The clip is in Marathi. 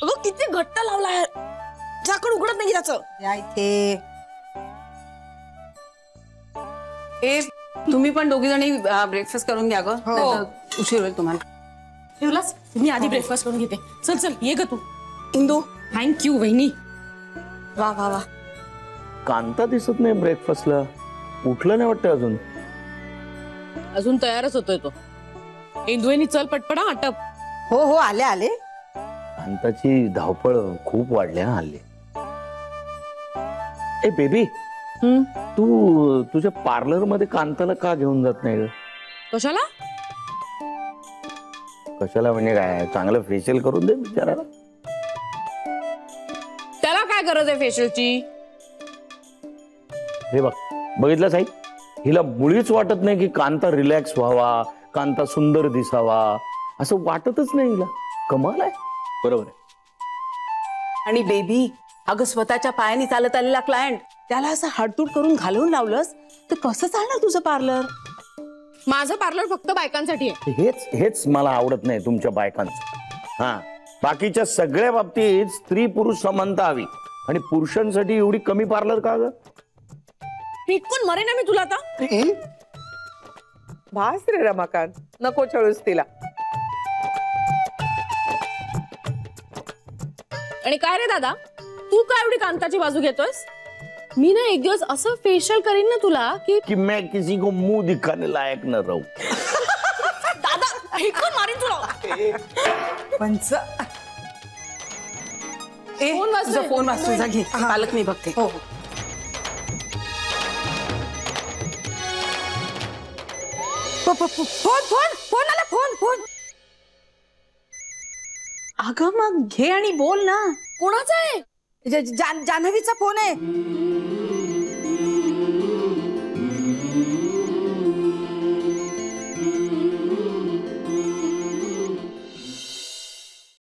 अगं किती घट्ट लावलाय, झाकण उघडत नाही त्याचं. या इथे. तुम्ही पण दोघी जणी ब्रेकफास्ट करून घ्या ग, उशीर होईल तुम्हाला. ठेवलास? मी आधी ब्रेकफास्ट करून घेते. चल चल ये ग तू. इंदू थँक्यू वहिनी. वा वा वा. कांता दिसत नाही ब्रेकफास्टला, उठलं नाही वाटतं अजून. अजून तयारच होतोय तो. इंदू वहिनी चल पटपडा आटप. हो हो आले आले. कांताची धावपळ खूप वाढली हा हल्ली. ए बेबी, तू तुझ्या पार्लर मध्ये कांताला का घेऊन जात नाही ग? कशाला? कशाला म्हणजे काय, चांगलं फेशियल करून दे बिचाराला. त्याला काय गरज आहे फेशियलची? हे बघ, बघितलं साई, हिला मुळीच वाटत नाही की कांता रिलॅक्स व्हावा, कांता सुंदर दिसावा, असं वाटतच नाही हिला. कमाल आहे. बरोबर आहे. आणि बेबी, अगं स्वतःच्या पायाने चालत आलेला क्लायंट, त्याला असं हाडतूड करून घालवून लावलंस तर कसं चालणार तुझं पार्लर? माझं पार्लर फक्त बायकांसाठी आहे. हेच हेच मला आवडत नाही तुमच्या बायकांचं. हा, बाकीच्या सगळ्या बाबतीत स्त्री पुरुष समानता हवी, आणि पुरुषांसाठी एवढी कमी पार्लर का ग? इतकून मरे ना मी तुला आता. भास रे रमाकांत, नको छळूस तिला. आणि काय रे दादा, तू काय एवढी कांताची बाजू घेतोयस? मी ना एक दिवस असं फेशियल करीन ना तुला की मैं किसी को मुंह दिखाने लायक न रहूं. दादा इतकून मारीन तुला. पंच. फोन वाजतोय. तुझा फोन वाजतोय, जा घे. पालक मी बघते. हो फोन फोन फोन आला. Phone phone. अगं मग घे आणि बोल ना. कोणाचा आहे? जान्हवीचा फोन आहे.